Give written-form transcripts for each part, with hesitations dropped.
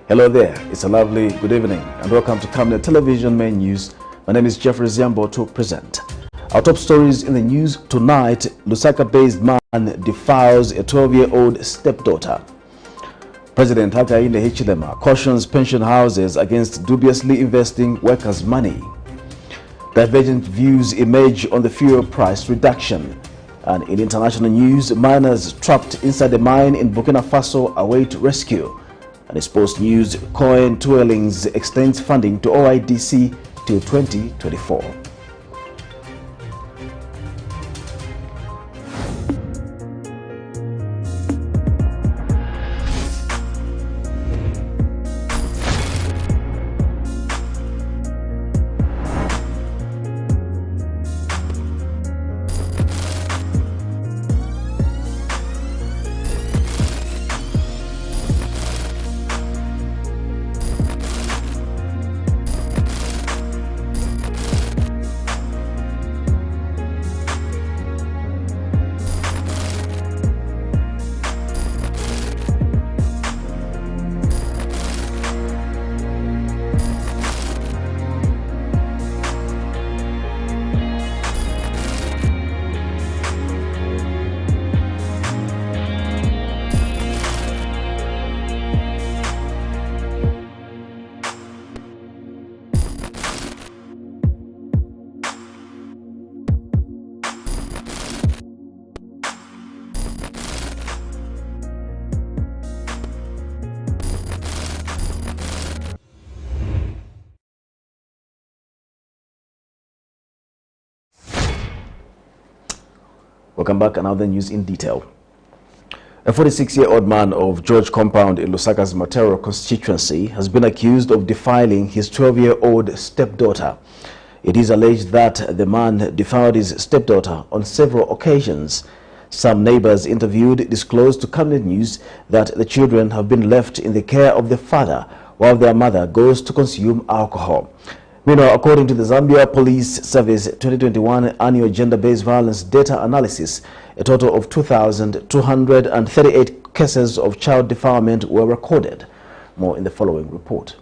Hello there, it's a lovely good evening and welcome to Camnet Television Main News. My name is Jeffrey Ziambo to present. Our top stories in the news tonight: Lusaka-based man defiles a 12-year-old stepdaughter. President Hakainde Hichilema cautions pension houses against dubiously investing workers' money. Divergent views emerge on the fuel price reduction. And in international news, miners trapped inside a mine in Burkina Faso await rescue. And in sports news, COEN TEULINGS extends funding to OYDC till 2024. Welcome back, and now the news in detail. A 46-year-old man of George Compound in Lusaka's Matero constituency has been accused of defiling his 12-year-old stepdaughter. It is alleged that the man defiled his stepdaughter on several occasions. Some neighbors interviewed disclosed to Camnet News that the children have been left in the care of the father while their mother goes to consume alcohol. Meanwhile, according to the Zambia Police Service 2021 annual gender-based violence data analysis, a total of 2,238 cases of child defilement were recorded. More in the following report.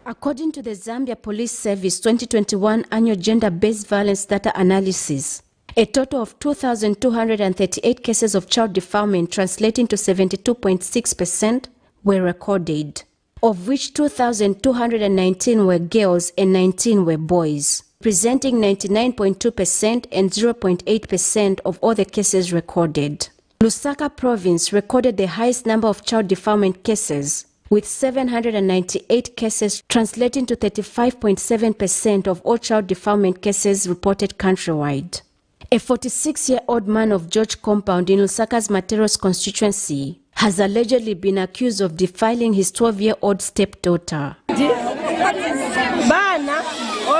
According to the Zambia Police Service 2021 annual gender-based violence data analysis, a total of 2,238 cases of child defilement, translating to 72.6%, were recorded, of which 2,219 were girls and 19 were boys, presenting 99.2% and 0.8% of all the cases recorded. Lusaka province recorded the highest number of child defilement cases, with 798 cases, translating to 35.7% of all child defilement cases reported countrywide. A 46-year-old man of George Compound in Lusaka's Materos constituency has allegedly been accused of defiling his 12-year-old stepdaughter.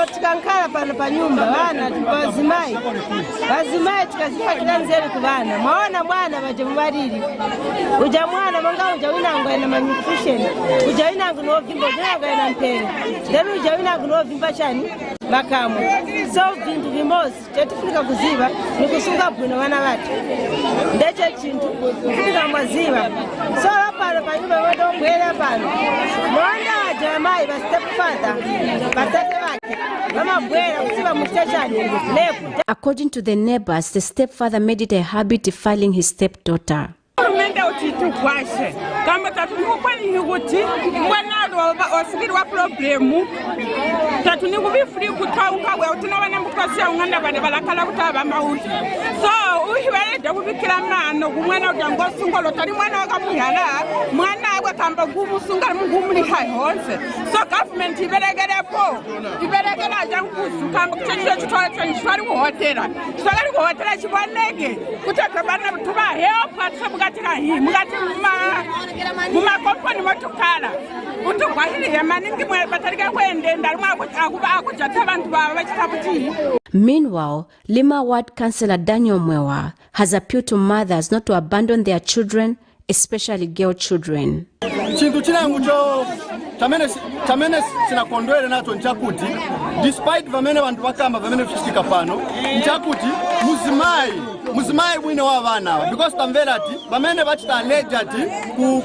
Tikankala pano pa nyumba bana tupazimai tukazima kila nzeri kubana maona bwana baje mubariri uja mwana manga uja winango ina malnutrition uja winango no vimba winango ina mpere then uja winango no vimba chani makamu so vindu vimosi tetufika kuziba nikusunga bwino wana watu ndeche chintu kufika maziba so hapa pa nyumba wado mbele pano mwana jamai ba stepfather batete wake. According to the neighbors, the stepfather made it a habit defiling his stepdaughter. Meanwhile, Lima Ward Councillor Daniel Mwewa has appealed to mothers not to abandon their children especially girl children. Chintu chilangu cho chamene sinakondwele nacho nchakuti despite vamene vantu vakamba vamene vichitika pano nchakuti muzimayi mwine wa vana because tamverati vamene vachita allegati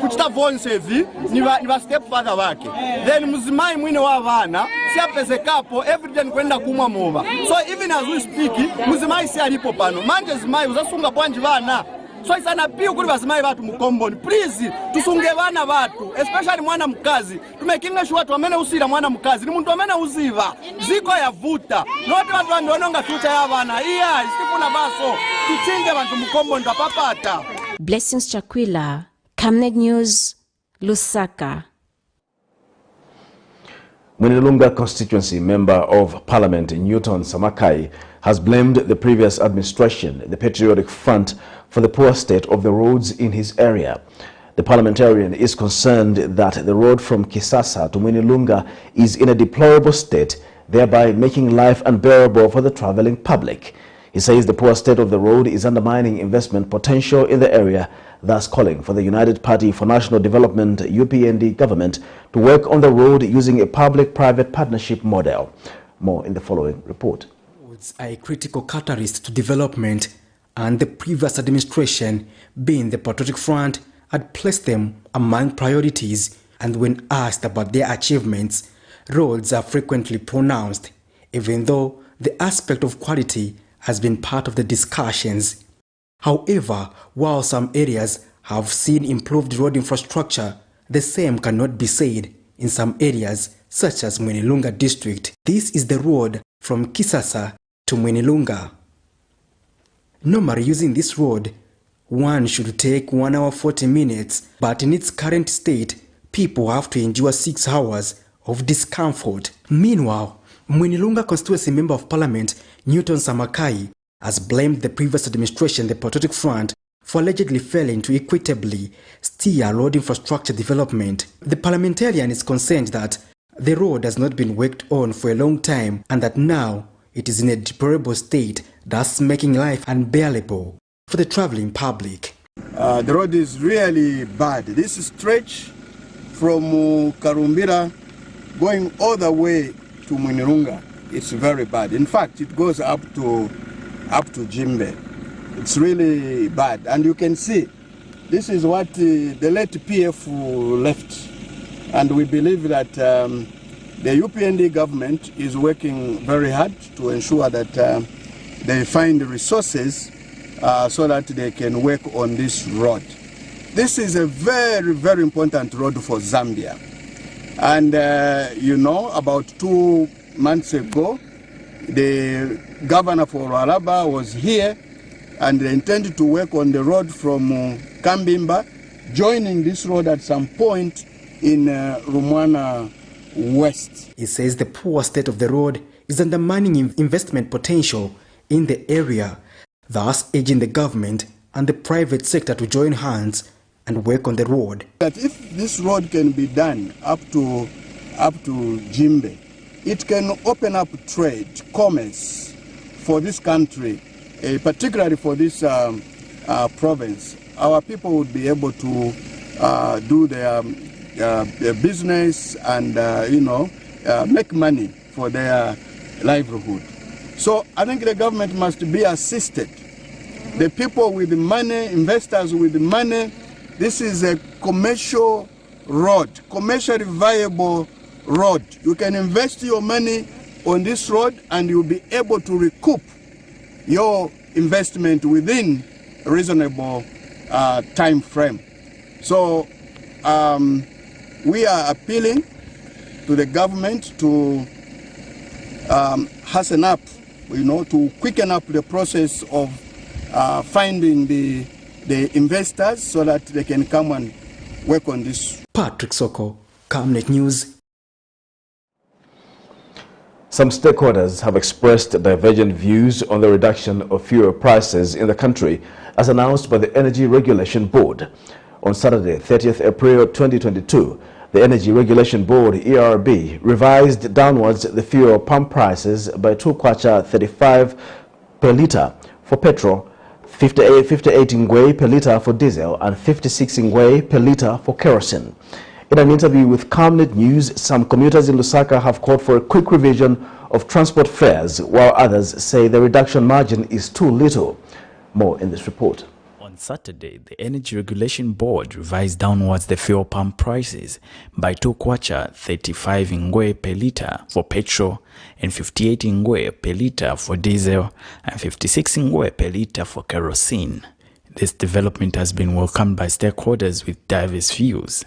kuchita vonsevi ni va stepfather vake then muzimayi mwine wa vana siyapezekapo everyday kwenda kumwa mova so even as we speak muzimayi si alipo pano manje zimayi uzasunga bwanji vana so isana piu kuli bazimayi batu mukomboni please tusunge vana batu especially mwana mkazi tumekinga sure watu amene usira mwana mkazi ni muntu amene uziva ziko yavuta noti watu wandiononga future ya vana iya isifuna baso tuchinge bantu mukomboni tapapata. Blessings Chakwila, Camnet News, Lusaka. Mwinilunga constituency member of parliament Newton Samakai has blamed the previous administration, the Patriotic Front, for the poor state of the roads in his area. The parliamentarian is concerned that the road from Kisasa to Mwinilunga is in a deplorable state, thereby making life unbearable for the traveling public. He says the poor state of the road is undermining investment potential in the area, thus calling for the United Party for National Development UPND government to work on the road using a public-private partnership model. More in the following report. Roads are a critical catalyst to development, and the previous administration, being the Patriotic Front, had placed them among priorities, and when asked about their achievements, roads are frequently pronounced, even though the aspect of quality has been part of the discussions. However, while some areas have seen improved road infrastructure, the same cannot be said in some areas such as Mwinilunga district. This is the road from Kisasa to Mwinilunga. Normally using this road, one should take 1 hour 40 minutes, but in its current state, people have to endure 6 hours of discomfort. Meanwhile, Mwinilunga constituency member of parliament Newton Samakai has blamed the previous administration, the Patriotic Front, for allegedly failing to equitably steer road infrastructure development. The parliamentarian is concerned that the road has not been worked on for a long time and that now it is in a deplorable state, thus making life unbearable for the traveling public. The road is really bad. This stretch from Karumbira going all the way to Mwinilunga, it's very bad. In fact, it goes up to Jimbe. It's really bad. And you can see, this is what the late PF left. And we believe that the UPND government is working very hard to ensure that they find resources so that they can work on this road. This is a very, very important road for Zambia. And you know, about 2 months ago, the governor for Lualaba was here and they intended to work on the road from Kambimba, joining this road at some point in Rumwana West. He says the poor state of the road is undermining investment potential in the area, thus urging the government and the private sector to join hands and work on the road. That if this road can be done up to Jimbe, it can open up trade, commerce for this country, particularly for this province. Our people would be able to do their business and make money for their livelihood. So I think the government must be assisted. The people with the money, investors with the money. This is a commercial road, commercially viable road. You can invest your money on this road and you'll be able to recoup your investment within a reasonable time frame. So we are appealing to the government to hasten up, to quicken up the process of finding the investors so that they can come and work on this. Patrick Soko, Camnet News. Some stakeholders have expressed divergent views on the reduction of fuel prices in the country as announced by the Energy Regulation Board. On Saturday, 30th April 2022, the Energy Regulation Board, ERB, revised downwards the fuel pump prices by 2 kwacha 35 per litre for petrol, 58 ngwe per litre for diesel and 56 ngwe per litre for kerosene. In an interview with Camnet News, some commuters in Lusaka have called for a quick revision of transport fares, while others say the reduction margin is too little. More in this report. On Saturday, the Energy Regulation Board revised downwards the fuel pump prices by 2 kwacha 35 ngwe per litre for petrol and 58 ngwe per litre for diesel and 56 ngwe per litre for kerosene. This development has been welcomed by stakeholders with diverse views.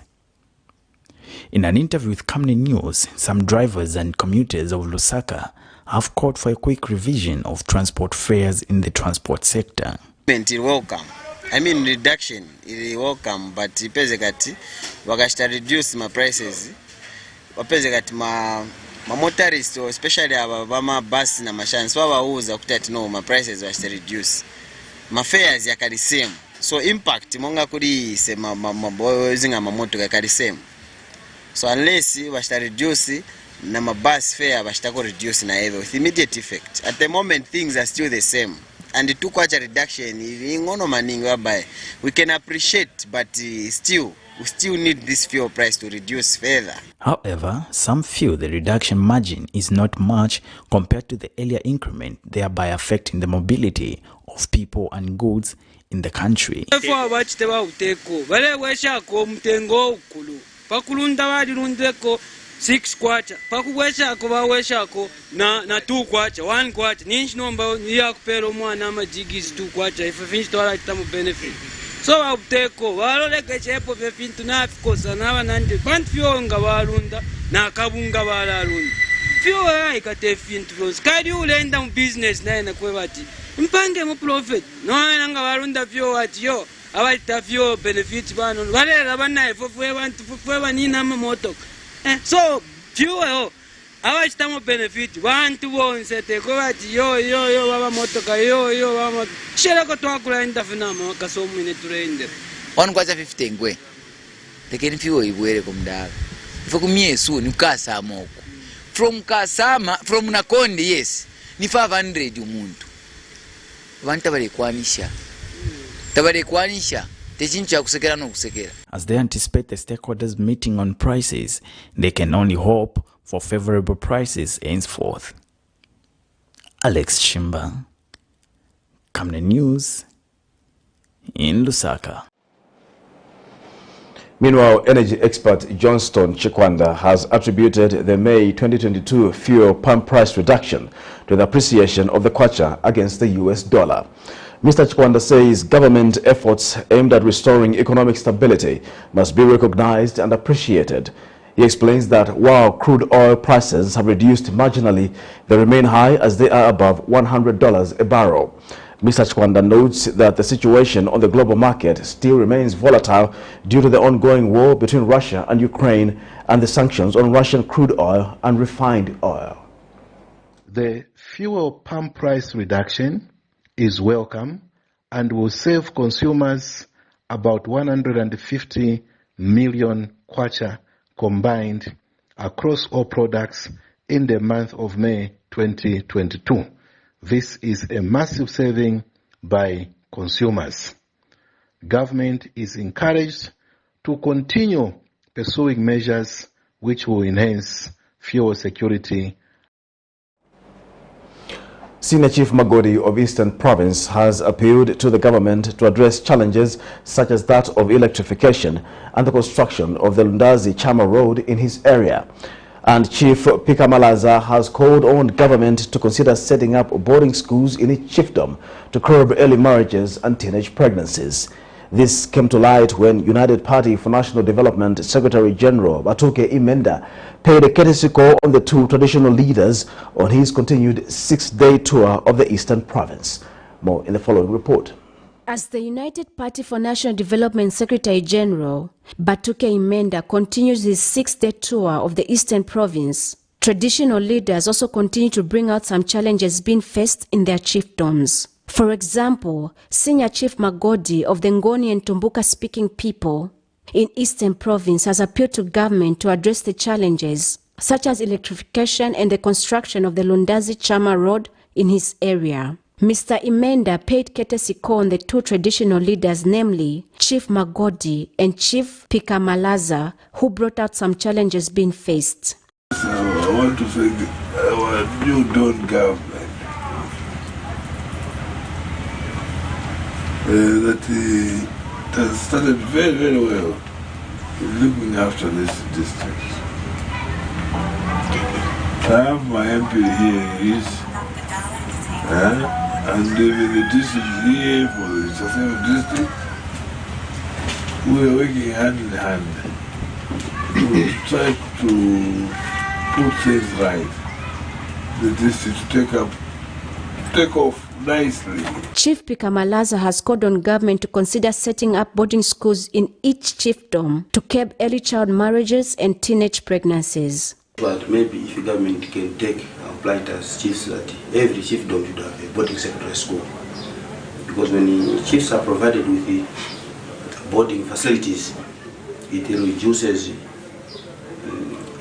In an interview with Camnet News, some drivers and commuters of Lusaka have called for a quick revision of transport fares in the transport sector. Welcome. I mean reduction is welcome, but ipezekati wakashita reduce my prices. Wapezekati ma motorists, especially aba bus na mashani, so wauza kutati no my prices washita reduce. My fares yakali same. So impact monga kuri se zinga mamoto yakali same. So unless washita reduce na my bus fare washita ko reduce na hivyo with immediate effect. At the moment things are still the same. And the 2 kwacha reduction whereby we can appreciate, but we still need this fuel price to reduce further. However, some feel the reduction margin is not much compared to the earlier increment, thereby affecting the mobility of people and goods in the country. Six kwacha pakuwesha ko bawesha ko na 2 kwacha 1 kwacha ninchi nomba ya kupera omwana amajigis 2 kwacha if finch to ala tamu benefit so abuteko waloleka chepo befintu nafikosa naba nanje bantu fyonga balunda na kabunga balalunda fyo aikate fintu byose kadi ulenda mu business naye nakwe bati mpange mu profit no nga balunda fyo ati yo abalita fyo benefit bano balera banaye fofwe bantu fofwe banina amamotoka. So, fuel, our time benefit, one to one set a go at yo, Baba Motoka, yo, Baba. Shall go to a grind of Namaka so many to render. 1 kwacha 15 ngwe. Tekeni fuel ibwere kumdala. Ifokumie soon, ukasa moko. From Kasama, from Nakonde, yes. Ni 500 umuntu. Vanta barekwanisha. Tabarekwanisha. As they anticipate the stakeholders meeting on prices, they can only hope for favorable prices henceforth. Alex Shimba, Camnet News, in Lusaka. Meanwhile, energy expert Johnston Chikwanda has attributed the May 2022 fuel pump price reduction to the appreciation of the kwacha against the US dollar. Mr. Chikwanda says government efforts aimed at restoring economic stability must be recognized and appreciated. He explains that while crude oil prices have reduced marginally, they remain high as they are above $100 a barrel. Mr. Chikwanda notes that the situation on the global market still remains volatile due to the ongoing war between Russia and Ukraine and the sanctions on Russian crude oil and refined oil. The fuel pump price reduction is welcome and will save consumers about 150 million kwacha combined across all products in the month of May 2022. This is a massive saving by consumers. Government is encouraged to continue pursuing measures which will enhance fuel security. Senior Chief Magodi of Eastern Province has appealed to the government to address challenges such as that of electrification and the construction of the Lundazi-Chama Road in his area. And Chief Pikamalaza has called on government to consider setting up boarding schools in each chiefdom to curb early marriages and teenage pregnancies. This came to light when United Party for National Development Secretary General Batuke Imenda paid a courtesy call on the 2 traditional leaders on his continued 6-day tour of the Eastern Province. More in the following report. As the United Party for National Development Secretary General Batuke Imenda continues his 6-day tour of the Eastern Province, traditional leaders also continue to bring out some challenges being faced in their chiefdoms. For example, Senior Chief Magodi of the Ngoni and Tumbuka-speaking people in Eastern Province has appealed to government to address the challenges such as electrification and the construction of the Lundazi-Chama Road in his area. Mr. Imenda paid courtesy call on the two traditional leaders, namely Chief Magodi and Chief Pikamalaza, who brought out some challenges being faced. So I want to thank our new Don government that it has started very, very well looking after this district. I have my MP here, and even the district here for the Sasebo district, we are working hand in hand to try to put things right. The district to take off nicely. Chief Pikamalaza has called on government to consider setting up boarding schools in each chiefdom to curb early child marriages and teenage pregnancies. But maybe if the government can take apply it as chiefs that every chiefdom should have a boarding secondary school. Because when the chiefs are provided with the boarding facilities, it reduces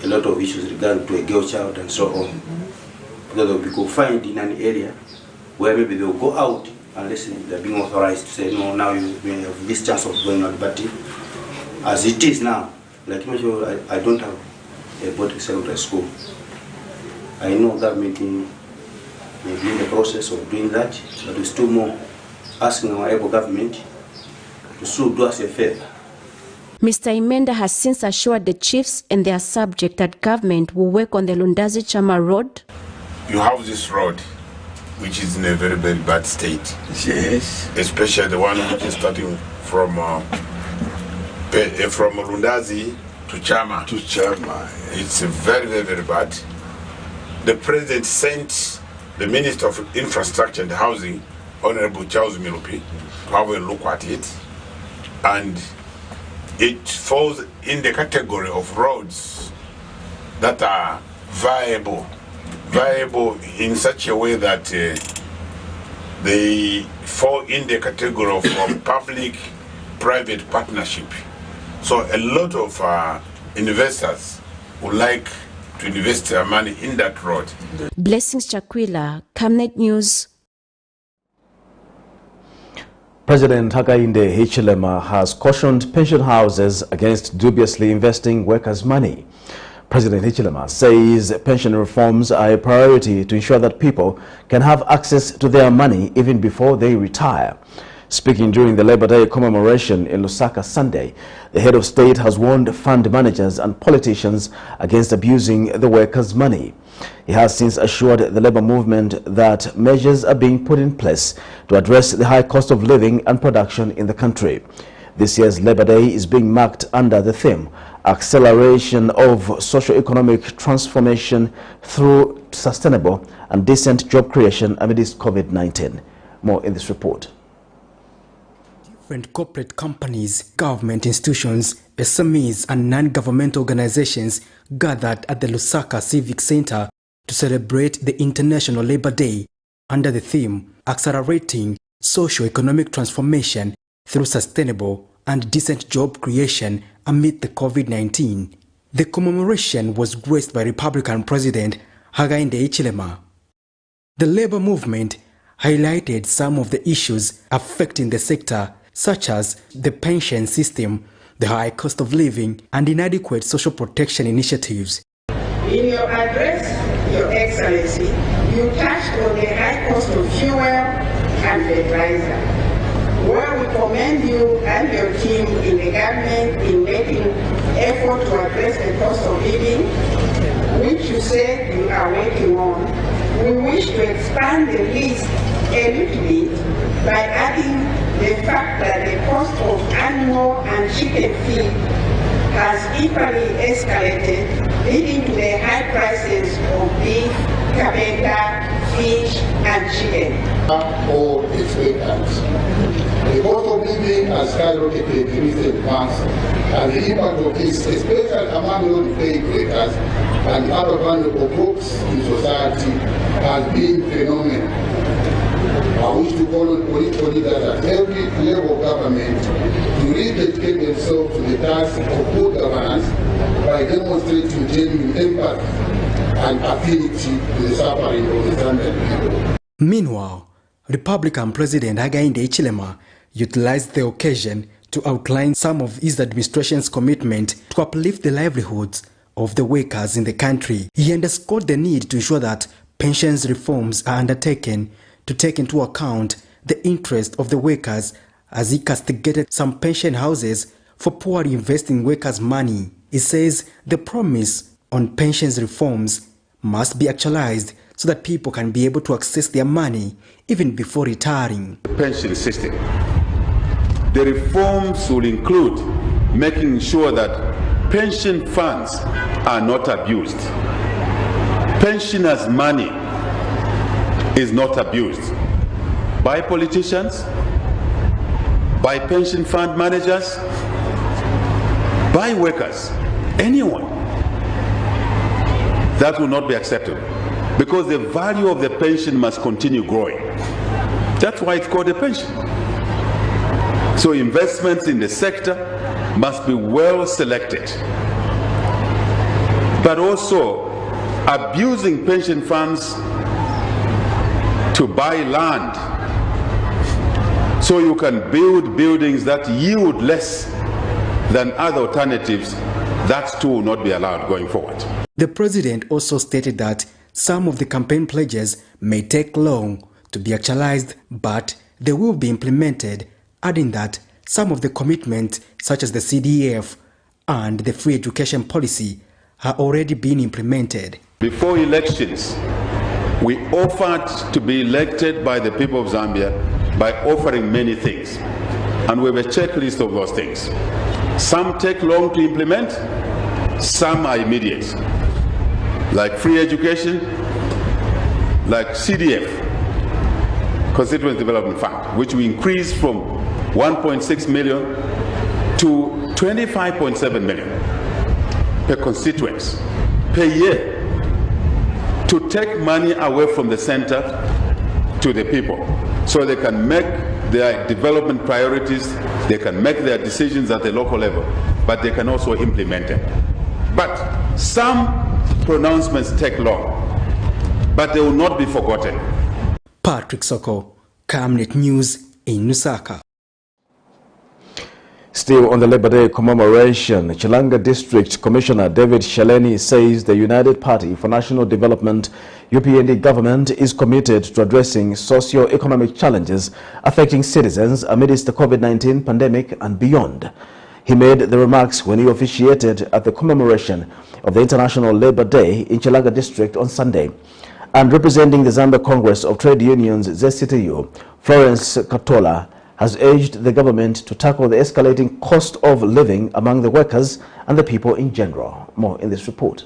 a lot of issues regarding to a girl child and so on. Because they'll be confined in an area where maybe they'll go out unless they're being authorized to say, no, now you may have this chance of going out. But as it is now, like I don't have a boarding secondary school. I know government may be in the process of doing that, but we're still more asking our able government to do us a favor. Mr. Imenda has since assured the chiefs and their subject that government will work on the Lundazi-Chama road. You have this road, which is in a very, very bad state. Yes. Especially the one which is starting from Lundazi to Chama. It's very, very, very bad. The president sent the Minister of Infrastructure and Housing, Honorable Charles Milupi, to have a look at it. And it falls in the category of roads that are viable in such a way that they fall in the category of public-private partnership. So a lot of investors would like to invest their money in that road. Blessings Chakwila, Camnet News. President Hakainde Hichilema has cautioned pension houses against dubiously investing workers' money. President Hichilema says pension reforms are a priority to ensure that people can have access to their money even before they retire. Speaking during the Labor Day commemoration in Lusaka Sunday, the head of state has warned fund managers and politicians against abusing the workers' money. He has since assured the labor movement that measures are being put in place to address the high cost of living and production in the country. This year's Labor Day is being marked under the theme, Acceleration of Socio-Economic Transformation through Sustainable and Decent Job Creation amidst COVID-19. More in this report. Different corporate companies, government institutions, SMEs and non-governmental organizations gathered at the Lusaka Civic Center to celebrate the International Labor Day under the theme Accelerating Socio-Economic Transformation through Sustainable and Decent Job Creation amid the COVID-19. The commemoration was graced by Republican President Hakainde Hichilema. The labor movement highlighted some of the issues affecting the sector, such as the pension system, the high cost of living, and inadequate social protection initiatives. In your address, Your Excellency, you touched on the high cost of fuel and fertilizer, where we commend you and your team in the government in making effort to address the cost of living, which you said you are working on. We wish to expand the list a little bit by adding the fact that the cost of animal and chicken feed has equally escalated, leading to the high prices of beef, cabeza, fish, and chicken. Or expectants. The cost of living has skyrocketed in recent months, and the impact of this, especially among low-paid workers and other vulnerable groups in society, has been phenomenal. I wish to call on political leaders at every level of government to rededicate themselves to the task of good governance by demonstrating genuine empathy and affinity to the suffering of the standard people. Meanwhile, Republican President Hakainde Hichilema utilized the occasion to outline some of his administration's commitment to uplift the livelihoods of the workers in the country. He underscored the need to ensure that pensions reforms are undertaken to take into account the interest of the workers, as he castigated some pension houses for poorly investing workers' money. He says the promise on pensions reforms must be actualized so that people can be able to access their money even before retiring. The pension system. The reforms will include making sure that pension funds are not abused. Pensioners' money is not abused by politicians, by pension fund managers, by workers, anyone. That will not be acceptable because the value of the pension must continue growing. That's why it's called a pension. So investments in the sector must be well selected. But also abusing pension funds to buy land so you can build buildings that yield less than other alternatives, that too will not be allowed going forward. The president also stated that some of the campaign pledges may take long to be actualized, but they will be implemented, adding that some of the commitments, such as the CDF and the free education policy, are already being implemented. Before elections, we offered to be elected by the people of Zambia by offering many things, and we have a checklist of those things. Some take long to implement, some are immediate, like free education, like CDF, Constituent Development Fund, which we increased from 1.6 million to 25.7 million per constituents per year, to take money away from the center to the people so they can make their development priorities, they can make their decisions at the local level, but they can also implement it. But some pronouncements take long, but they will not be forgotten. Patrick Soko, Camnet News in Lusaka. Still on the Labor Day commemoration, Chilanga District Commissioner David Sheleni says the United Party for National Development UPND government is committed to addressing socio-economic challenges affecting citizens amidst the COVID-19 pandemic and beyond. He made the remarks when he officiated at the commemoration of the International Labor Day in Chilanga District on Sunday. And representing the Zambia Congress of Trade Unions, ZCTU, Florence Katola, has urged the government to tackle the escalating cost of living among the workers and the people in general. More in this report.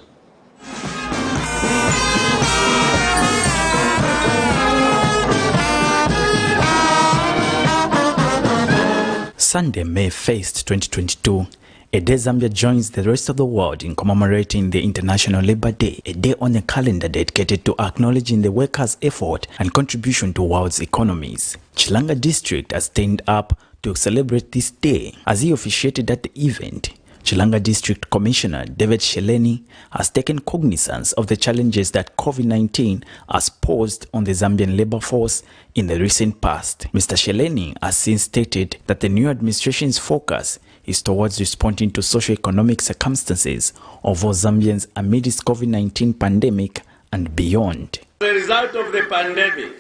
Sunday, May 1st, 2022, a day Zambia joins the rest of the world in commemorating the International Labor Day, a day on a calendar dedicated to acknowledging the workers' effort and contribution to world's economies. Chilanga District has stand up to celebrate this day. As he officiated at the event, Chilanga District Commissioner David Sheleni has taken cognizance of the challenges that COVID-19 has posed on the Zambian labor force in the recent past. Mr. Sheleni has since stated that the new administration's focus is towards responding to socio-economic circumstances of all Zambians amidst COVID-19 pandemic and beyond. As a result of the pandemic,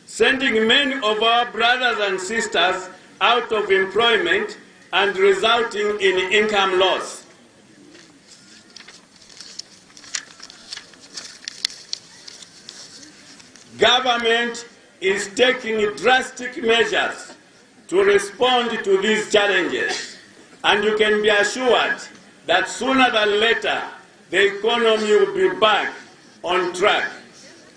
sending many of our brothers and sisters out of employment and resulting in income loss. Government is taking drastic measures to respond to these challenges, and you can be assured that sooner than later the economy will be back on track,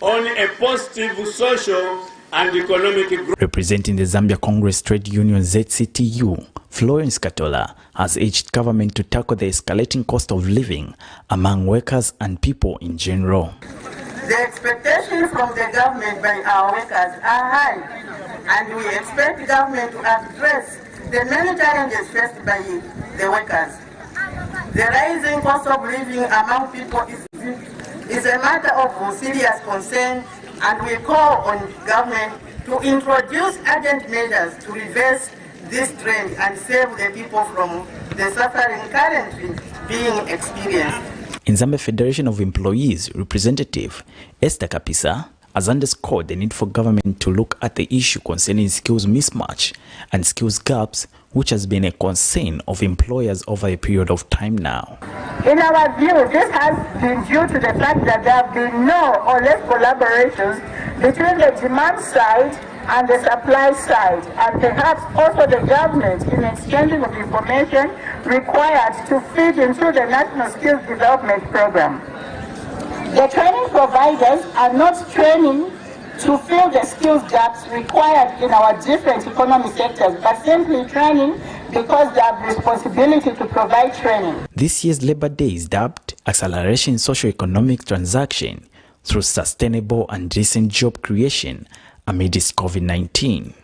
on a positive social and economic growth. Representing the Zambia Congress Trade Union ZCTU, Florence Katola has urged government to tackle the escalating cost of living among workers and people in general. The expectations from the government by our workers are high, and we expect the government to address the many challenges faced by the workers. The rising cost of living among people is a matter of serious concern, and we call on government to introduce urgent measures to reverse this trend and save the people from the suffering currently being experienced. In Zambia Federation of Employees representative Esther Kapisa has underscored the need for government to look at the issue concerning skills mismatch and skills gaps, which has been a concern of employers over a period of time now. In our view, this has been due to the fact that there have been no or less collaborations between the demand side and the supply side, and perhaps also the government in exchanging of information required to feed into the National Skills Development Program. The training providers are not training to fill the skills gaps required in our different economic sectors, but simply training because they have responsibility to provide training. This year's Labor Day is dubbed Acceleration Socio-Economic Transaction through Sustainable and Decent Job Creation amidst COVID-19.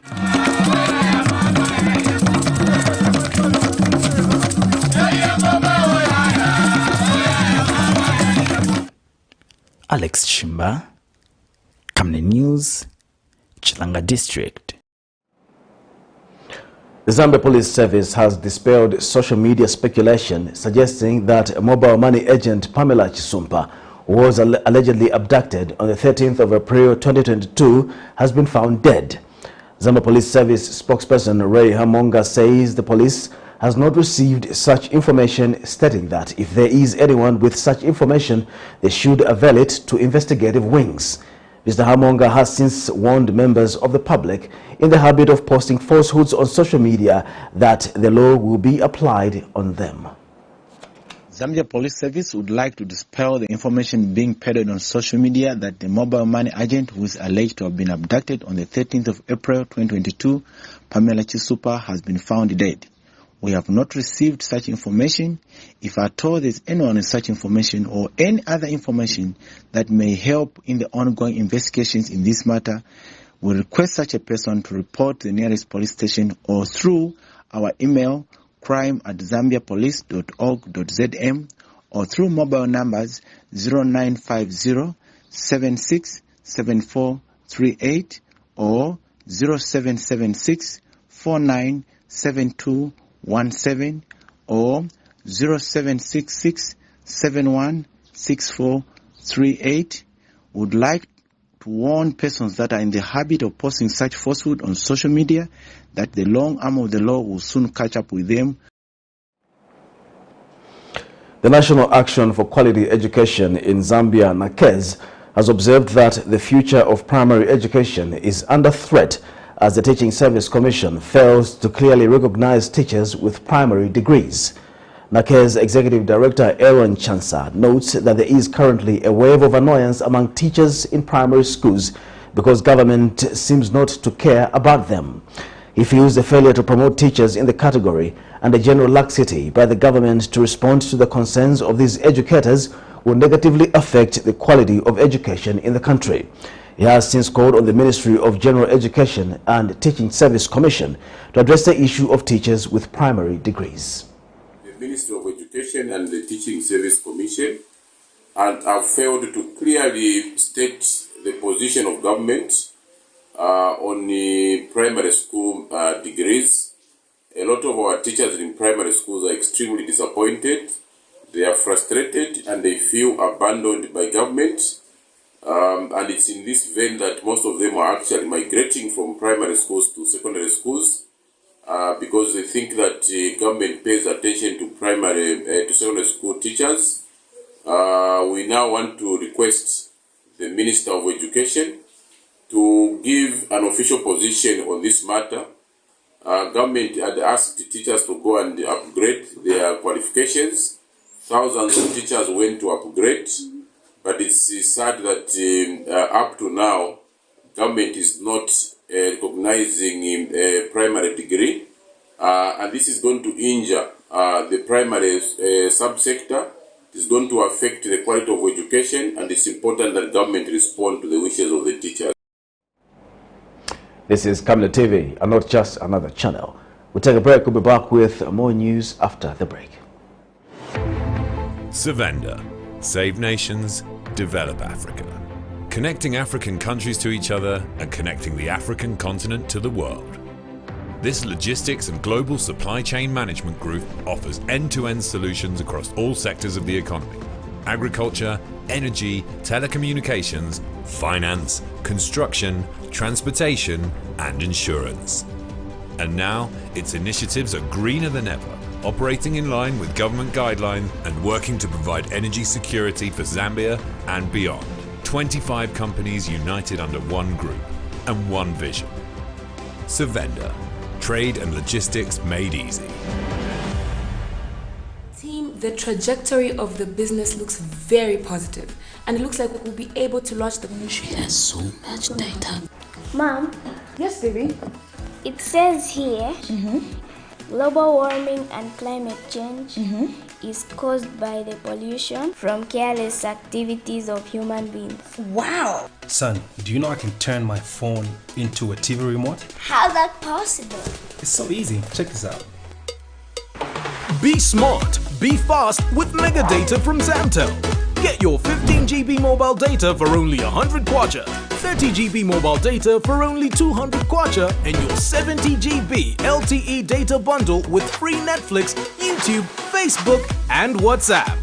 Alex Shimba, Camnet News, Chilanga District. The Zambia Police Service has dispelled social media speculation suggesting that mobile money agent Pamela Chisumpa, who was allegedly abducted on the 13th of April 2022, has been found dead. Zambia Police Service spokesperson Ray Hamonga says the police has not received such information, stating that if there is anyone with such information, they should avail it to investigative wings. Mr. Hamonga has since warned members of the public in the habit of posting falsehoods on social media that the law will be applied on them. Zambia Police Service would like to dispel the information being peddled on social media that the mobile money agent who is alleged to have been abducted on the 13th of April 2022, Pamela Chisumpa, has been found dead. We have not received such information. If at all there is anyone with such information or any other information that may help in the ongoing investigations in this matter, we request such a person to report to the nearest police station or through our email crime@zambiapolice.org.zm or through mobile numbers 0950 767438 or 0776 497217 or 0766 716438. Would like to warn persons that are in the habit of posting such falsehood on social media that the long arm of the law will soon catch up with them. The National Action for Quality Education in Zambia, NACEZ, has observed that the future of primary education is under threat as the Teaching Service Commission fails to clearly recognize teachers with primary degrees. NACEZ Executive Director Aaron Chansa notes that there is currently a wave of annoyance among teachers in primary schools because government seems not to care about them. He feels the failure to promote teachers in the category and the general laxity by the government to respond to the concerns of these educators will negatively affect the quality of education in the country. He has since called on the Ministry of General Education and Teaching Service Commission to address the issue of teachers with primary degrees. The Ministry of Education and the Teaching Service Commission have failed to clearly state the position of government on the primary school degrees. A lot of our teachers in primary schools are extremely disappointed. They are frustrated and they feel abandoned by government. And it's in this vein that most of them are actually migrating from primary schools to secondary schools because they think that government pays attention to to secondary school teachers. We now want to request the Minister of Education to give an official position on this matter. Government had asked teachers to go and upgrade their qualifications. Thousands of teachers went to upgrade, but it's sad that up to now, government is not recognizing a primary degree, and this is going to injure the primary subsector. It's going to affect the quality of education, and it's important that government respond to the wishes of the teachers. This is Camnet TV, and not just another channel. We'll take a break. We'll be back with more news after the break. Savanda. Save nations, develop Africa. connecting African countries to each other and connecting the African continent to the world. This logistics and global supply chain management group offers end-to-end solutions across all sectors of the economy: agriculture, energy, telecommunications, finance, construction, transportation, and insurance. And now, its initiatives are greener than ever, operating in line with government guidelines and working to provide energy security for Zambia and beyond. 25 companies united under one group and one vision. Savenda, trade and logistics made easy. Team, the trajectory of the business looks very positive, and it looks like we'll be able to launch the ministry. There's so much data. Mom? Yes, baby? It says here, global warming and climate change is caused by the pollution from careless activities of human beings. Wow! Son, do you know I can turn my phone into a TV remote? How's that possible? It's so easy. Check this out. Be smart, be fast with mega data from Zamtel. Get your 15 GB mobile data for only 100 kwacha, 30 GB mobile data for only 200 kwacha, and your 70 GB LTE data bundle with free Netflix, YouTube, Facebook, and WhatsApp.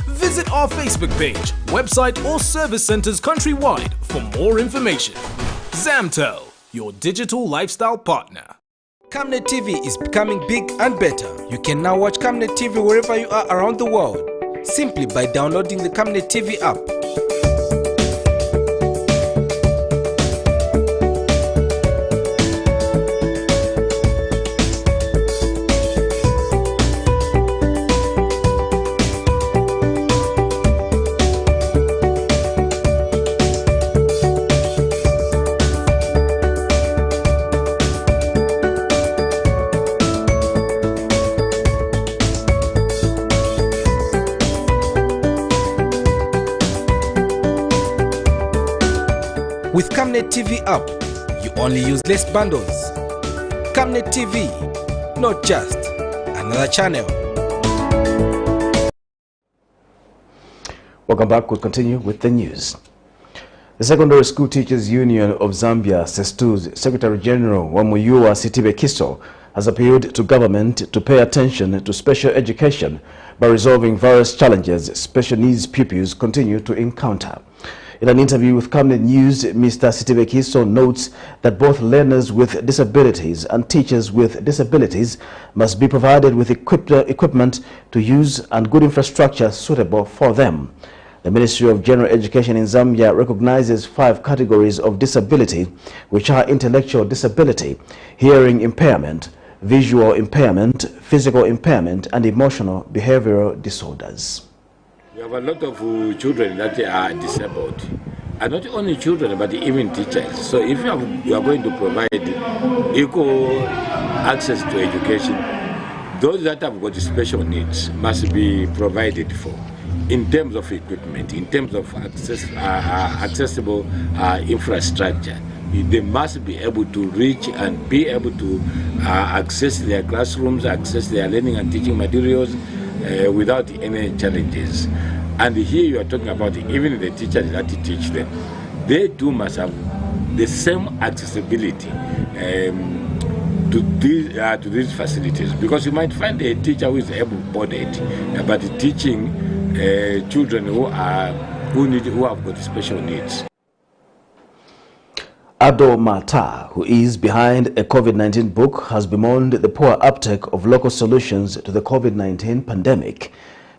Visit our Facebook page, website, or service centers countrywide for more information. Zamtel, your digital lifestyle partner. Camnet TV is becoming big and better. You can now watch Camnet TV wherever you are around the world, simply by downloading the Camnet TV app. With Camnet TV app, you only use less bundles. Camnet TV, not just another channel. Welcome back. We'll continue with the news. The Secondary School Teachers Union of Zambia, SESTU's Secretary General Wamuyua Sitibekiso has appealed to government to pay attention to special education by resolving various challenges special needs pupils continue to encounter. In an interview with Camnet News, Mr. Sitibekiso notes that both learners with disabilities and teachers with disabilities must be provided with equipment to use and good infrastructure suitable for them. The Ministry of General Education in Zambia recognizes 5 categories of disability, which are intellectual disability, hearing impairment, visual impairment, physical impairment, and emotional behavioral disorders. We have a lot of children that are disabled, and not only children but even teachers. So if you are going to provide equal access to education, those that have got special needs must be provided for in terms of equipment, in terms of accessible infrastructure. They must be able to reach and be able to access their classrooms, access their learning and teaching materials without any challenges. And here you are talking about even the teachers that teach them. They too must have the same accessibility to these facilities, because you might find a teacher who is able-bodied but teaching children who have got special needs. Ado Mata, who is behind a COVID-19 book, has bemoaned the poor uptake of local solutions to the COVID-19 pandemic.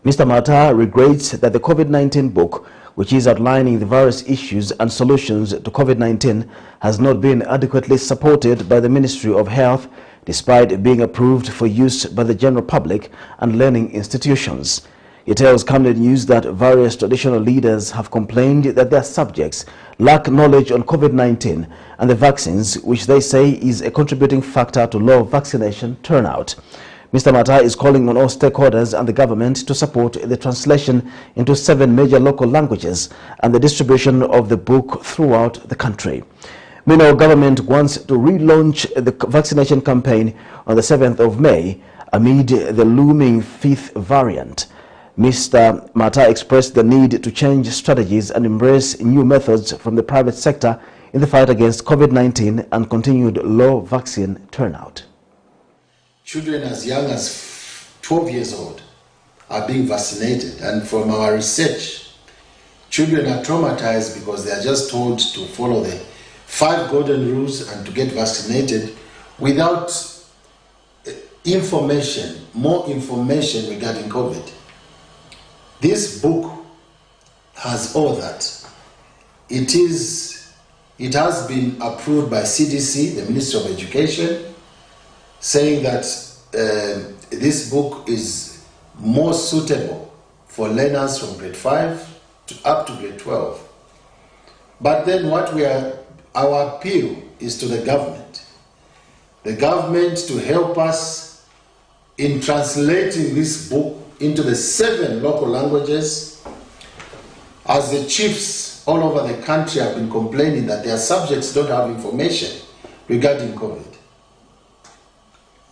Mr. Mata regrets that the COVID-19 book, which is outlining the various issues and solutions to COVID-19, has not been adequately supported by the Ministry of Health, despite being approved for use by the general public and learning institutions. He tells Camnet News that various traditional leaders have complained that their subjects lack knowledge on COVID-19 and the vaccines, which they say is a contributing factor to low vaccination turnout. Mr. Mata is calling on all stakeholders and the government to support the translation into 7 major local languages and the distribution of the book throughout the country. Meanwhile, government wants to relaunch the vaccination campaign on the 7th of May amid the looming 5th variant. Mr. Mata expressed the need to change strategies and embrace new methods from the private sector in the fight against COVID-19 and continued low vaccine turnout. Children as young as 12 years old are being vaccinated, and from our research, children are traumatized because they are just told to follow the 5 golden rules and to get vaccinated without information, more information regarding COVID. This book has all that. It has been approved by CDC, the Ministry of Education, saying that this book is more suitable for learners from grade 5 to up to grade 12. But then our appeal is to the government. The government to help us in translating this book into the 7 local languages, as the chiefs all over the country have been complaining that their subjects don't have information regarding COVID.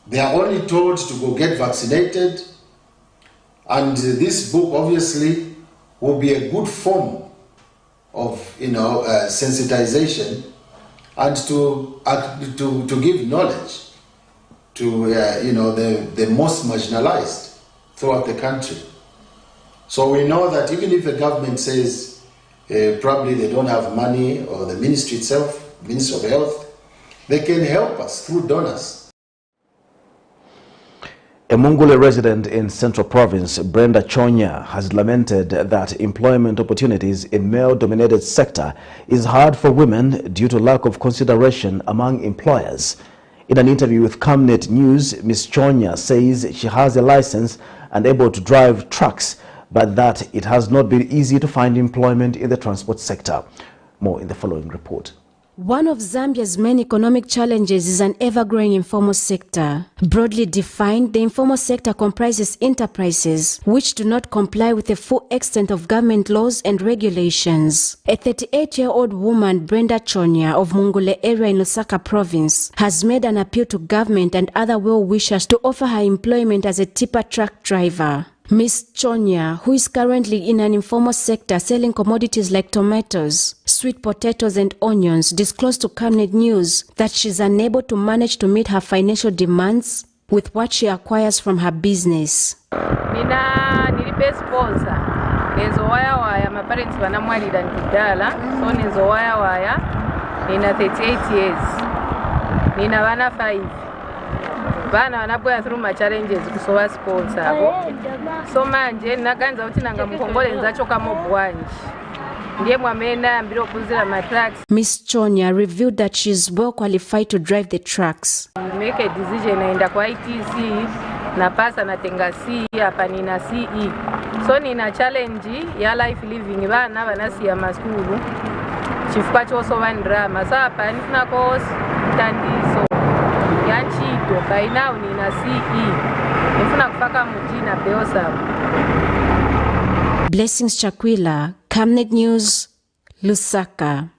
They are only told to go get vaccinated, and this book obviously will be a good form of sensitization and to give knowledge to the most marginalized throughout the country. So we know that even if the government says probably they don't have money, or the ministry itself, Ministry of Health, they can help us through donors. A Mungule resident in Central Province, Brenda Chonya, has lamented that employment opportunities in male-dominated sector is hard for women due to lack of consideration among employers. In an interview with Camnet News, Ms. Chonya says she has a license and able to drive trucks, but that it has not been easy to find employment in the transport sector. More in the following report. One of Zambia's main economic challenges is an ever-growing informal sector. Broadly defined, the informal sector comprises enterprises which do not comply with the full extent of government laws and regulations. A 38-year-old woman, Brenda Chonya, of Mungule area in Lusaka province, has made an appeal to government and other well-wishers to offer her employment as a tipper truck driver. Ms. Chonya, who is currently in an informal sector selling commodities like tomatoes, sweet potatoes and onions, disclosed to Camnet News that she's unable to manage to meet her financial demands with what she acquires from her business. Mina nilipe sponsor. Nezo waya my parents wanamwalira nkidala, so nezo waya nina 38 years. Nina wana 5. Bana wanapoya through my challenges kusowa sponsor abo. So manje naganza uti nanga mukongole nzacho kama bwanji. Ndiye mwamena mbiro kuzira my trucks. Ms. Chonya revealed that she is well qualified to drive the trucks. Make a decision naenda kwa ITC na pasa na tenga C hapa nina CE. So nina challenge ya life living bana banasi ya maskulu. Chifuka choso vandrama sa hapa nifuna course tandiso. Yanchito by now nina CE. Nifuna kufaka mujina beosa. Blessings Chakwila, Camnet News, Lusaka.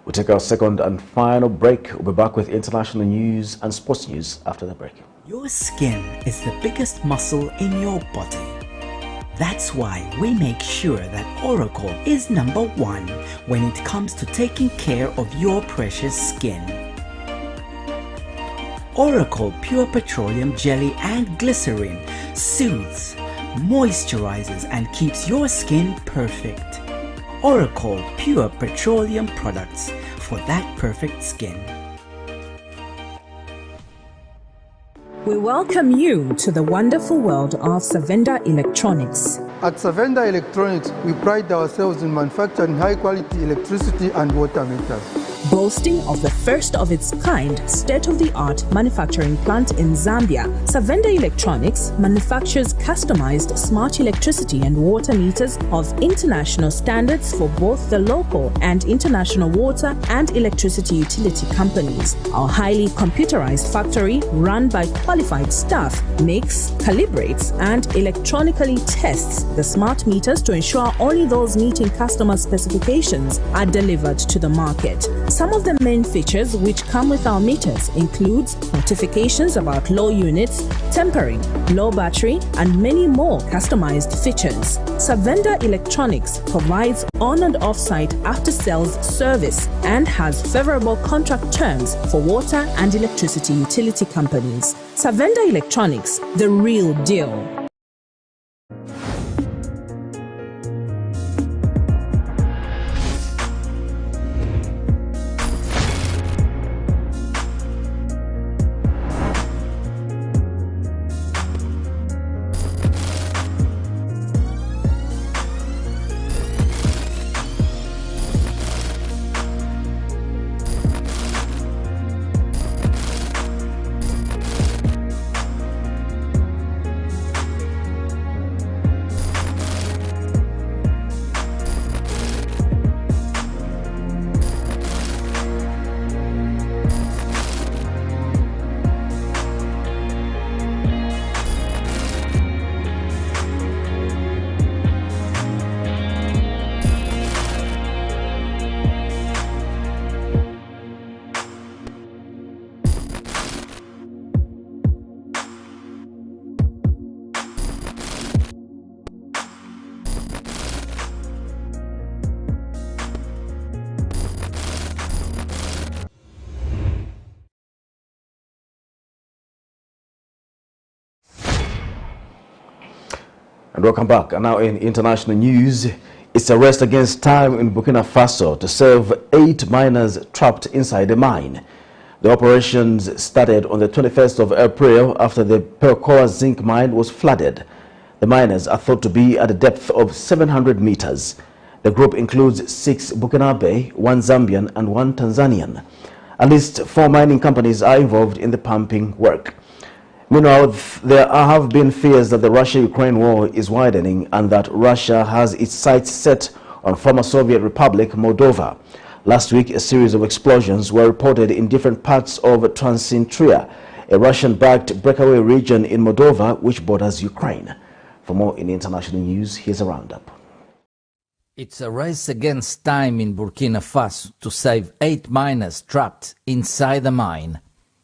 We'll take our second and final break. We'll be back with international news and sports news after the break. Your skin is the biggest muscle in your body. That's why we make sure that Oracle is #1 when it comes to taking care of your precious skin. Oracle Pure Petroleum Jelly and Glycerin soothes, moisturizes and keeps your skin perfect. Oracle Pure Petroleum products for that perfect skin. We welcome you to the wonderful world of Savenda Electronics. At Savenda Electronics, we pride ourselves in manufacturing high-quality electricity and water meters. Boasting of the first of its kind state-of-the-art manufacturing plant in Zambia, Savenda Electronics manufactures customized smart electricity and water meters of international standards for both the local and international water and electricity utility companies. Our highly computerized factory, run by qualified staff, makes, calibrates, and electronically tests the smart meters to ensure only those meeting customer specifications are delivered to the market. Some of the main features which come with our meters includes notifications about low units, cameras, tempering, low battery, and many more customized features. Savenda Electronics provides on- and off-site after-sales service and has favorable contract terms for water and electricity utility companies. Savenda Electronics, the real deal. And welcome back. And now in international news, it's a race against time in Burkina Faso to save 8 miners trapped inside a mine. The operations started on the 21st of April after the Percoa zinc mine was flooded. The miners are thought to be at a depth of 700 meters. The group includes 6 Burkinabe, 1 Zambian and 1 Tanzanian. At least 4 mining companies are involved in the pumping work. Meanwhile, there have been fears that the Russia-Ukraine war is widening and that Russia has its sights set on former Soviet Republic Moldova. Last week, a series of explosions were reported in different parts of Transnistria, a Russian-backed breakaway region in Moldova which borders Ukraine. For more in international news, here's a roundup. It's a race against time in Burkina Faso to save 8 miners trapped inside the mine.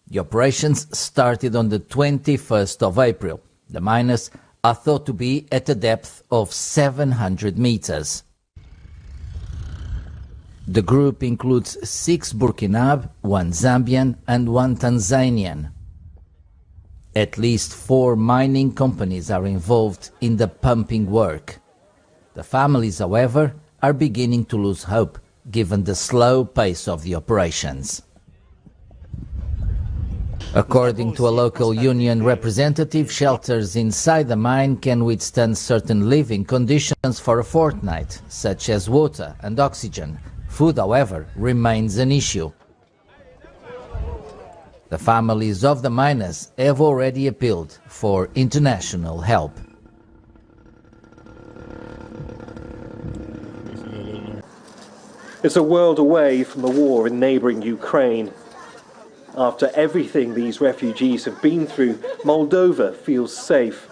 The operations started on the 21st of April. The miners are thought to be at a depth of 700 meters. The group includes 6 Burkinabe, 1 Zambian and 1 Tanzanian. At least 4 mining companies are involved in the pumping work. The families, however, are beginning to lose hope given the slow pace of the operations. According to a local union representative, shelters inside the mine can withstand certain living conditions for a fortnight, such as water and oxygen. Food, however, remains an issue. The families of the miners have already appealed for international help. It's a world away from the war in neighbouring Ukraine. After everything these refugees have been through, Moldova feels safe.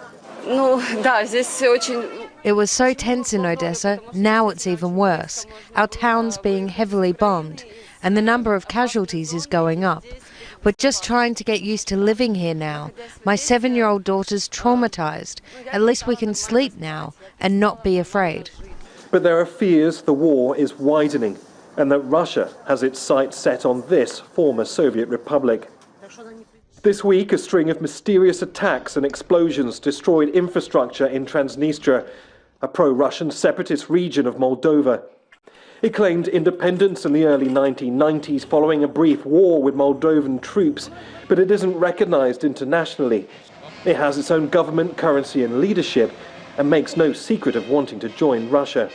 It was so tense in Odessa, now it's even worse. Our town's being heavily bombed, and the number of casualties is going up. We're just trying to get used to living here now. My 7-year-old daughter's traumatized. At least we can sleep now and not be afraid. But there are fears the war is widening and that Russia has its sights set on this former Soviet republic. This week, a string of mysterious attacks and explosions destroyed infrastructure in Transnistria, a pro-Russian separatist region of Moldova. It claimed independence in the early 1990s following a brief war with Moldovan troops, but it isn't recognized internationally. It has its own government, currency and leadership, and makes no secret of wanting to join Russia.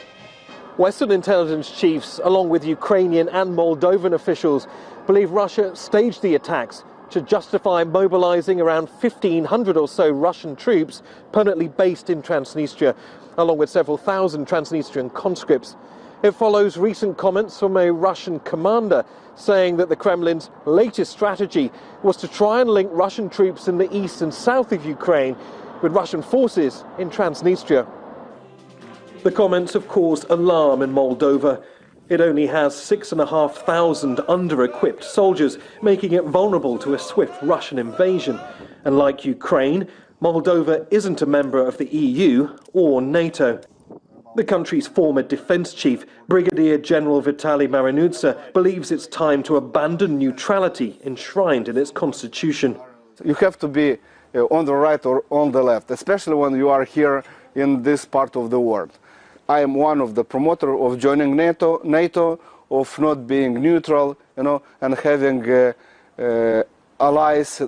Western intelligence chiefs, along with Ukrainian and Moldovan officials, believe Russia staged the attacks to justify mobilizing around 1,500 or so Russian troops permanently based in Transnistria, along with several thousand Transnistrian conscripts. It follows recent comments from a Russian commander saying that the Kremlin's latest strategy was to try and link Russian troops in the east and south of Ukraine with Russian forces in Transnistria. The comments have caused alarm in Moldova. It only has 6,500 under-equipped soldiers, making it vulnerable to a swift Russian invasion. And like Ukraine, Moldova isn't a member of the EU or NATO. The country's former defence chief, Brigadier General Vitaly Marinutsa, believes it's time to abandon neutrality enshrined in its constitution. You have to be on the right or on the left, especially when you are here in this part of the world. I am one of the promoters of joining NATO, of not being neutral, and having allies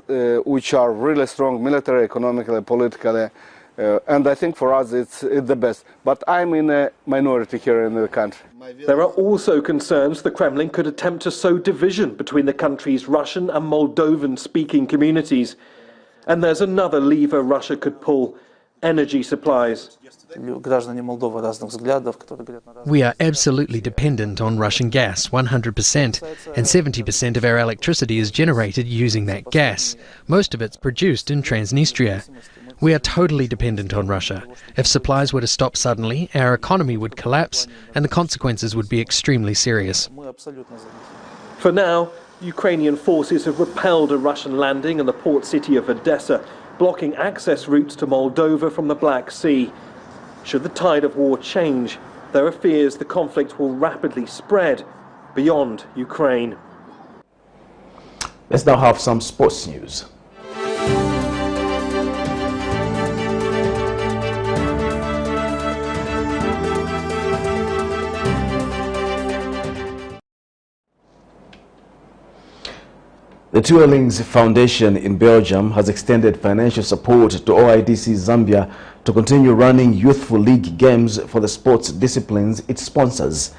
which are really strong military, economically, politically, and I think for us it's the best. But I'm in a minority here in the country. There are also concerns the Kremlin could attempt to sow division between the country's Russian and Moldovan-speaking communities. And there's another lever Russia could pull: energy supplies. We are absolutely dependent on Russian gas, 100%, and 70% of our electricity is generated using that gas. Most of it's produced in Transnistria. We are totally dependent on Russia. If supplies were to stop suddenly, our economy would collapse, and the consequences would be extremely serious. For now, Ukrainian forces have repelled a Russian landing in the port city of Odessa, blocking access routes to Moldova from the Black Sea. Should the tide of war change, there are fears the conflict will rapidly spread beyond Ukraine. Let's now have some sports news. The TEULINGS Foundation in Belgium has extended financial support to OYDC Zambia to continue running youthful league games for the sports disciplines it sponsors.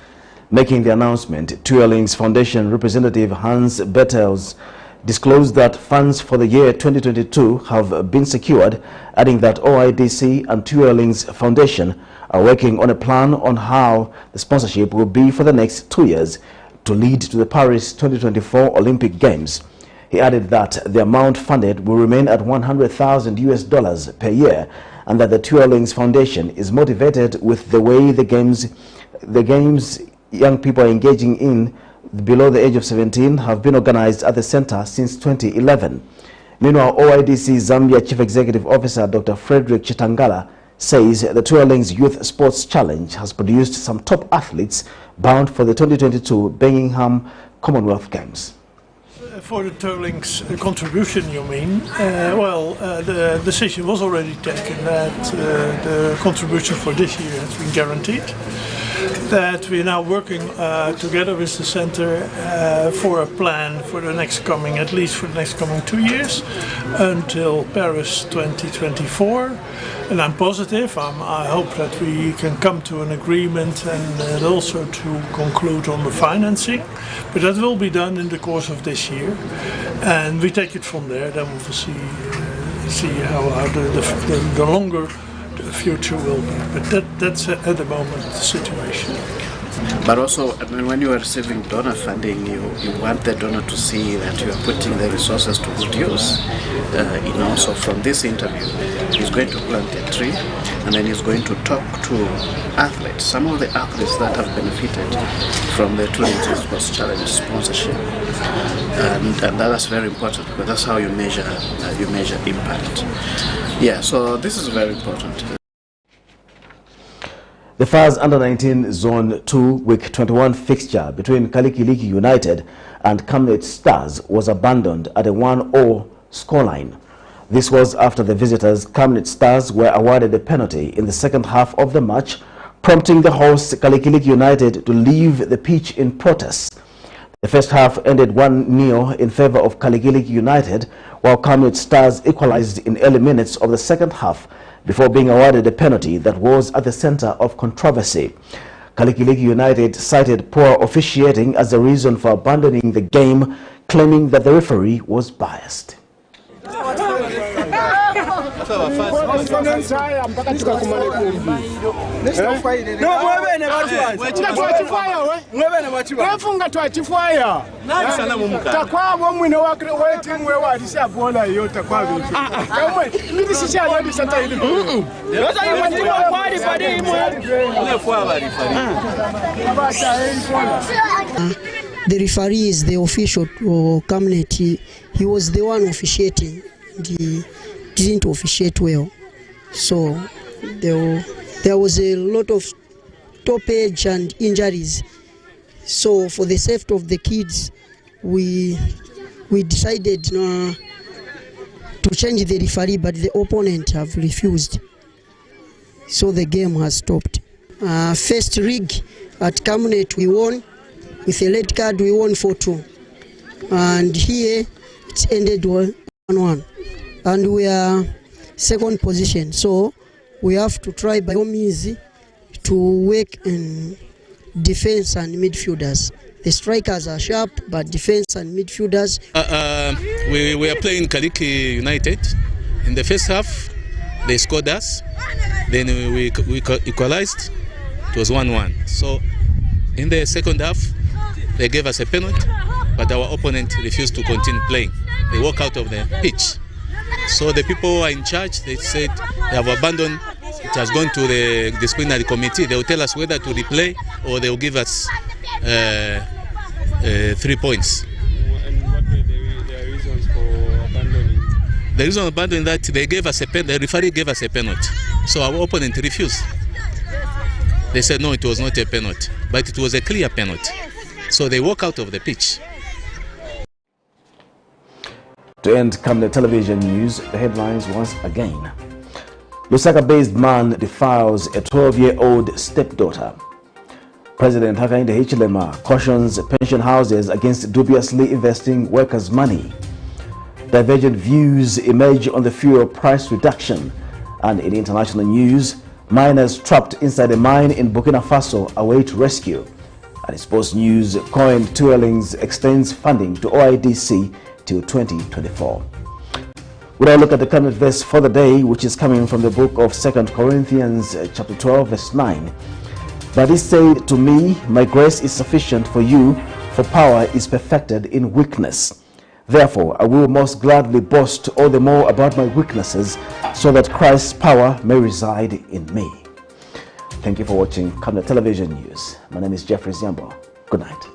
Making the announcement, TEULINGS Foundation representative Hans Bettels disclosed that funds for the year 2022 have been secured, adding that OYDC and TEULINGS Foundation are working on a plan on how the sponsorship will be for the next 2 years to lead to the Paris 2024 Olympic Games. He added that the amount funded will remain at $100,000 per year, and that the TEULINGS Foundation is motivated with the way the games young people are engaging in below the age of 17 have been organized at the center since 2011. Meanwhile, OYDC Zambia Chief Executive Officer Dr. Frederick Chitangala says the TEULINGS Youth Sports Challenge has produced some top athletes bound for the 2022 Birmingham Commonwealth Games. For the TEULINGS contribution, you mean? The decision was already taken that the contribution for this year has been guaranteed. That we are now working together with the center for a plan for the next coming, at least for the next coming 2 years, until Paris 2024. And I'm positive. I hope that we can come to an agreement and also to conclude on the financing. But that will be done in the course of this year, and we take it from there. Then we will see how the longer the future will be. But that's at the moment the situation. But also, I mean, when you are receiving donor funding, you want the donor to see that you are putting the resources to good use. So from this interview, he's going to plant a tree, and then he's going to talk to athletes, some of the athletes that have benefited from the TEULINGS Sports Challenge sponsorship, and that's very important because that's how you measure impact. Yeah, so this is very important. The FASO Under-19 Zone 2 Week 21 fixture between Kalikiliki United and Camnet Stars was abandoned at a 1-0 scoreline. This was after the visitors, Camnet Stars, were awarded a penalty in the second half of the match, prompting the hosts, Kalikiliki United, to leave the pitch in protest. The first half ended 1-0 in favor of Kalikiliki United, while Camnet Stars equalized in early minutes of the second half, before being awarded a penalty that was at the center of controversy. Kalikiliki United cited poor officiating as a reason for abandoning the game, claiming that the referee was biased. The referee is the official Camnet. He was the one officiating. didn't officiate well. So there was a lot of stoppage and injuries. So for the safety of the kids, we decided to change the referee, but the opponent have refused. So the game has stopped. First rig at Camnet we won. With a red card we won 4-2. And here it ended 1-1. And we are second position. So we have to try by all means to work in defense and midfielders. The strikers are sharp, but defense and midfielders. We were playing Kaliki United. In the first half, they scored us. Then we equalized. It was 1-1. So in the second half, they gave us a penalty, but our opponent refused to continue playing. They walked out of the pitch. So the people who are in charge, they said they have abandoned. It has gone to the disciplinary committee. They will tell us whether to replay or they will give us 3 points. And what were the reasons for abandoning? The reason for abandoning that they gave us a penalty. The referee gave us a penalty, so our opponent refused. They said no, it was not a penalty, but it was a clear penalty. So they walk out of the pitch. To end Camnet television news, the headlines once again. Lusaka-based man defiles a 12-year-old stepdaughter. President Hakainde Hichilema cautions pension houses against dubiously investing workers' money. Divergent views emerge on the fuel price reduction. And in international news, miners trapped inside a mine in Burkina Faso await rescue. And in sports news, COEN TEULINGS extends funding to OYDC till 2024. We'll now look at the Camnet verse for the day, which is coming from the book of 2 Corinthians chapter 12 verse 9. But he said to me, my grace is sufficient for you, for power is perfected in weakness. Therefore I will most gladly boast all the more about my weaknesses, so that Christ's power may reside in me. Thank you for watching Camnet Television News. My name is Jeffrey Ziambo. Good night.